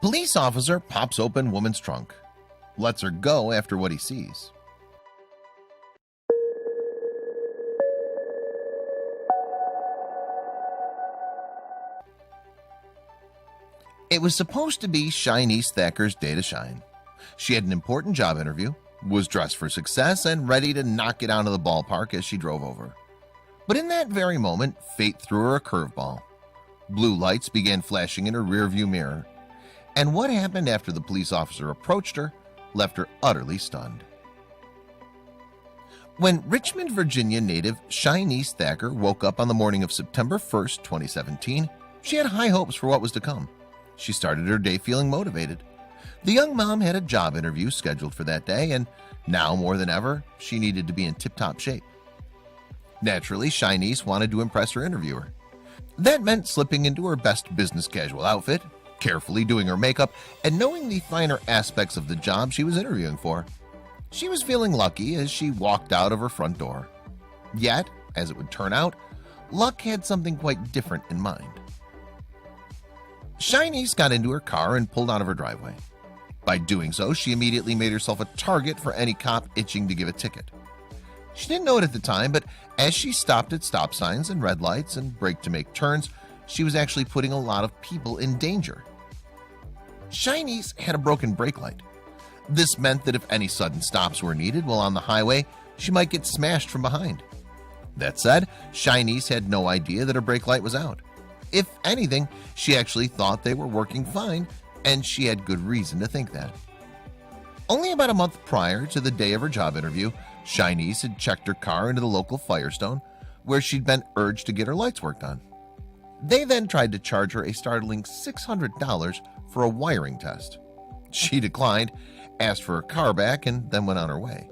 Police officer pops open woman's trunk, lets her go after what he sees. It was supposed to be Chy-Niece Thacker's day to shine. She had an important job interview, was dressed for success, and ready to knock it out of the ballpark as she drove over. But in that very moment, fate threw her a curveball. Blue lights began flashing in her rearview mirror, and what happened after the police officer approached her left her utterly stunned. When Richmond, Virginia native Chy-Niece Thacker woke up on the morning of September 1st, 2017, she had high hopes for what was to come. She started her day feeling motivated. The young mom had a job interview scheduled for that day, and now more than ever, she needed to be in tip-top shape. Naturally, Chy-Niece wanted to impress her interviewer. That meant slipping into her best business casual outfit, carefully doing her makeup, and knowing the finer aspects of the job she was interviewing for. She was feeling lucky as she walked out of her front door. Yet, as it would turn out, luck had something quite different in mind. Chy-Niece got into her car and pulled out of her driveway. By doing so, she immediately made herself a target for any cop itching to give a ticket. She didn't know it at the time, but as she stopped at stop signs and red lights and braked to make turns, she was actually putting a lot of people in danger. Chy-Niece had a broken brake light. This meant that if any sudden stops were needed while on the highway, she might get smashed from behind. That said, Chy-Niece had no idea that her brake light was out. If anything, she actually thought they were working fine, and she had good reason to think that. Only about a month prior to the day of her job interview, Chy-Niece had checked her car into the local Firestone, where she'd been urged to get her lights worked on. They then tried to charge her a startling $600 for a wiring test. She declined, asked for her car back, and then went on her way.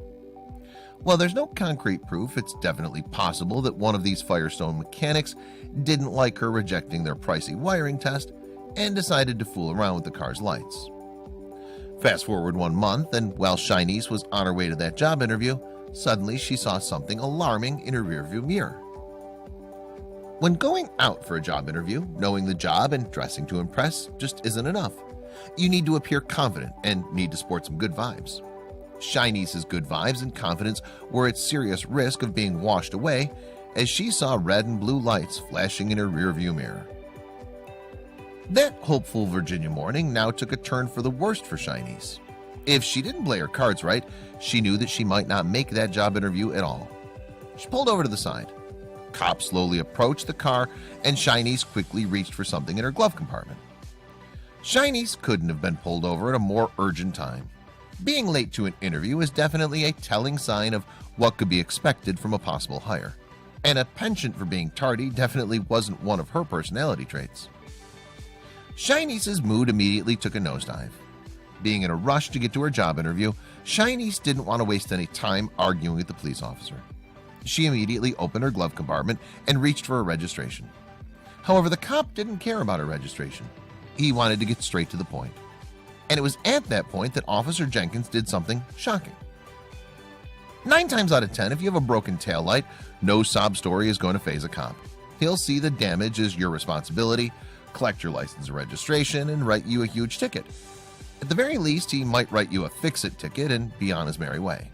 While there's no concrete proof, it's definitely possible that one of these Firestone mechanics didn't like her rejecting their pricey wiring test and decided to fool around with the car's lights. Fast forward 1 month, and while Chy-Niece was on her way to that job interview, suddenly she saw something alarming in her rearview mirror. When going out for a job interview, knowing the job and dressing to impress just isn't enough. You need to appear confident and need to sport some good vibes. Chy-Niece's good vibes and confidence were at serious risk of being washed away as she saw red and blue lights flashing in her rearview mirror. That hopeful Virginia morning now took a turn for the worst for Chy-Niece. If she didn't play her cards right, she knew that she might not make that job interview at all. She pulled over to the side. Cops slowly approached the car, and Chy-Niece quickly reached for something in her glove compartment. Chy-Niece couldn't have been pulled over at a more urgent time. Being late to an interview is definitely a telling sign of what could be expected from a possible hire, and a penchant for being tardy definitely wasn't one of her personality traits. Chy-Niece's mood immediately took a nosedive. Being in a rush to get to her job interview, Chy-Niece didn't want to waste any time arguing with the police officer. She immediately opened her glove compartment and reached for her registration. However, the cop didn't care about her registration. He wanted to get straight to the point. And it was at that point that Officer Jenkins did something shocking. 9 times out of 10, if you have a broken taillight, no sob story is going to faze a cop. He'll see the damage as your responsibility, collect your license and registration, and write you a huge ticket. At the very least, he might write you a fix-it ticket and be on his merry way.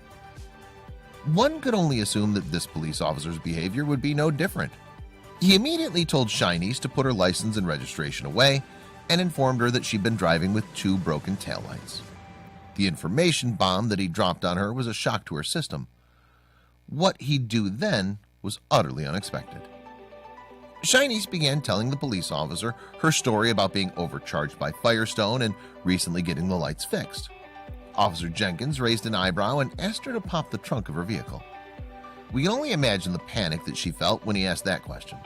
One could only assume that this police officer's behavior would be no different. He immediately told Chy-Niece to put her license and registration away and informed her that she'd been driving with 2 broken taillights. The information bomb that he dropped on her was a shock to her system. What he'd do then was utterly unexpected. Chy-Niece began telling the police officer her story about being overcharged by Firestone and recently getting the lights fixed. Officer Jenkins raised an eyebrow and asked her to pop the trunk of her vehicle. We can only imagine the panic that she felt when he asked that question.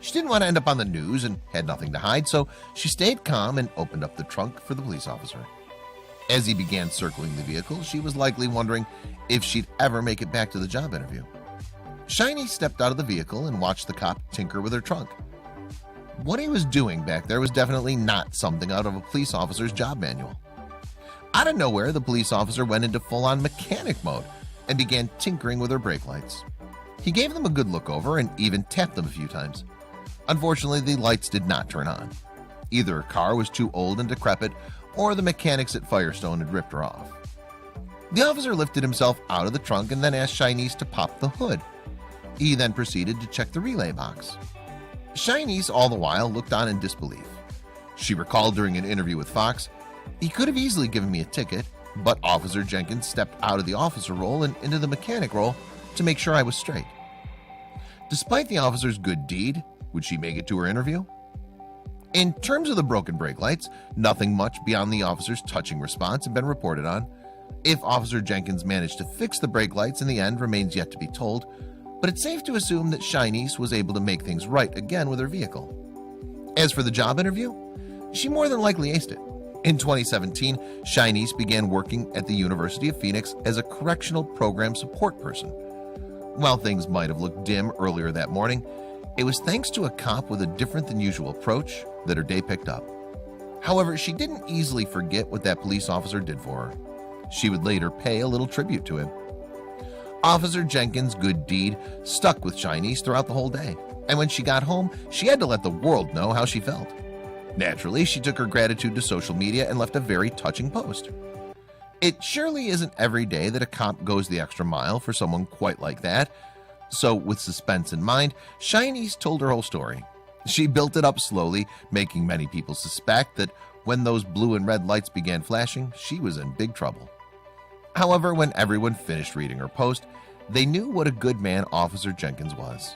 She didn't want to end up on the news and had nothing to hide, so she stayed calm and opened up the trunk for the police officer. As he began circling the vehicle, she was likely wondering if she'd ever make it back to the job interview. Chy-Niece stepped out of the vehicle and watched the cop tinker with her trunk. What he was doing back there was definitely not something out of a police officer's job manual. Out of nowhere, the police officer went into full-on mechanic mode and began tinkering with her brake lights. He gave them a good look over and even tapped them a few times. Unfortunately, the lights did not turn on. Either her car was too old and decrepit, or the mechanics at Firestone had ripped her off. The officer lifted himself out of the trunk and then asked Chy-Niece to pop the hood. He then proceeded to check the relay box. Chy-Niece all the while looked on in disbelief. She recalled during an interview with Fox, "He could have easily given me a ticket, but Officer Jenkins stepped out of the officer role and into the mechanic role to make sure I was straight." Despite the officer's good deed, would she make it to her interview? In terms of the broken brake lights, nothing much beyond the officer's touching response had been reported on. If Officer Jenkins managed to fix the brake lights in the end remains yet to be told, but it's safe to assume that Chy-Niece was able to make things right again with her vehicle. As for the job interview, she more than likely aced it. In 2017, Chy-Niece began working at the University of Phoenix as a correctional program support person. While things might have looked dim earlier that morning, it was thanks to a cop with a different than usual approach that her day picked up. However, she didn't easily forget what that police officer did for her. She would later pay a little tribute to him. Officer Jenkins' good deed stuck with Chy-Niece throughout the whole day, and when she got home, she had to let the world know how she felt. Naturally, she took her gratitude to social media and left a very touching post. It surely isn't every day that a cop goes the extra mile for someone quite like that. So, with suspense in mind, Chy-Niece told her whole story. She built it up slowly, making many people suspect that when those blue and red lights began flashing, she was in big trouble. However, when everyone finished reading her post, they knew what a good man Officer Jenkins was.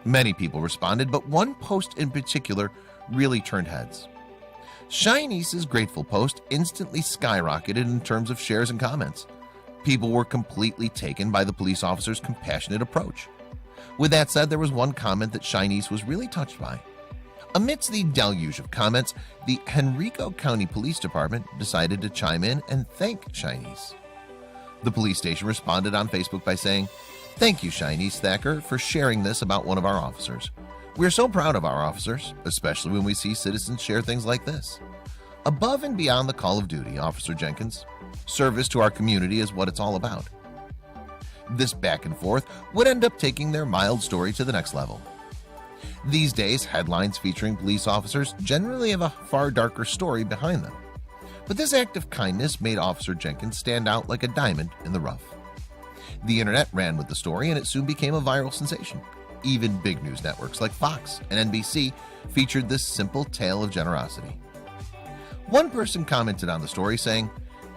Many people responded, but one post in particular really turned heads. Chy-Niece's grateful post instantly skyrocketed in terms of shares and comments. People were completely taken by the police officer's compassionate approach. With that said, there was one comment that Chy-Niece was really touched by. Amidst the deluge of comments, the Henrico County Police Department decided to chime in and thank Chy-Niece. The police station responded on Facebook by saying, "Thank you, Chy-Niece Thacker, for sharing this about one of our officers. We're so proud of our officers, especially when we see citizens share things like this. Above and beyond the call of duty, Officer Jenkins, service to our community is what it's all about." This back and forth would end up taking their mild story to the next level. These days, headlines featuring police officers generally have a far darker story behind them. But this act of kindness made Officer Jenkins stand out like a diamond in the rough. The internet ran with the story and it soon became a viral sensation. Even big news networks like Fox and NBC featured this simple tale of generosity. One person commented on the story saying,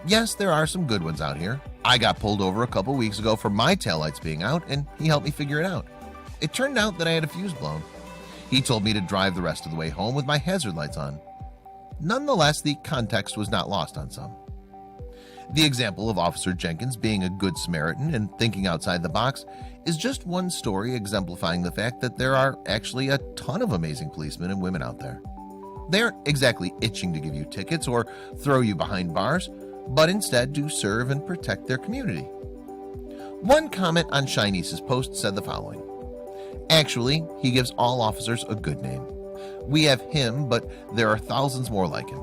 "Yes, there are some good ones out here. I got pulled over a couple weeks ago for my taillights being out and he helped me figure it out. It turned out that I had a fuse blown. He told me to drive the rest of the way home with my hazard lights on." Nonetheless, the context was not lost on some. The example of Officer Jenkins being a good Samaritan and thinking outside the box is just one story exemplifying the fact that there are actually a ton of amazing policemen and women out there. They aren't exactly itching to give you tickets or throw you behind bars, but instead do serve and protect their community. One comment on Chy-Niece's post said the following: "Actually, he gives all officers a good name. We have him, but there are thousands more like him.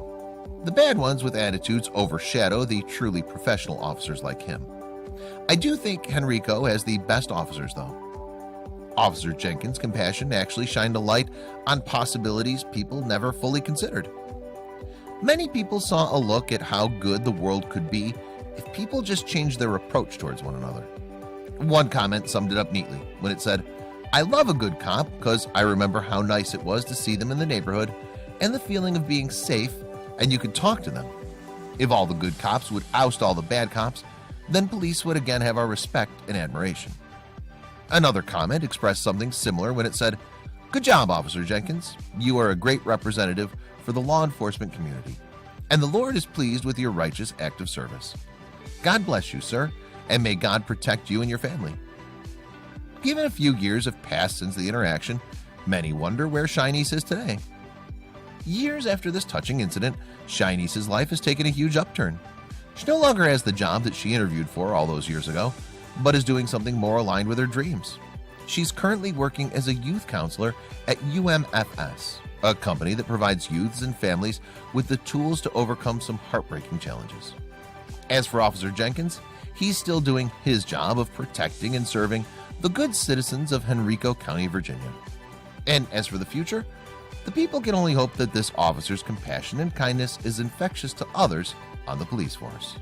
The bad ones with attitudes overshadow the truly professional officers like him. I do think Henrico has the best officers, though." Officer Jenkins' compassion actually shined a light on possibilities people never fully considered. Many people saw a look at how good the world could be if people just changed their approach towards one another. One comment summed it up neatly when it said, "I love a good cop because I remember how nice it was to see them in the neighborhood and the feeling of being safe and you could talk to them. If all the good cops would oust all the bad cops, then police would again have our respect and admiration." Another comment expressed something similar when it said, "Good job, Officer Jenkins. You are a great representative for the law enforcement community, and the Lord is pleased with your righteous act of service. God bless you, sir, and may God protect you and your family." Given a few years have passed since the interaction, many wonder where Chy-Niece is today. Years after this touching incident, Chy-Niece's life has taken a huge upturn. She no longer has the job that she interviewed for all those years ago, but is doing something more aligned with her dreams. She's currently working as a youth counselor at UMFS, a company that provides youths and families with the tools to overcome some heartbreaking challenges. As for Officer Jenkins, he's still doing his job of protecting and serving the good citizens of Henrico County, Virginia. And as for the future, The people can only hope that this officer's compassion and kindness is infectious to others on the police force.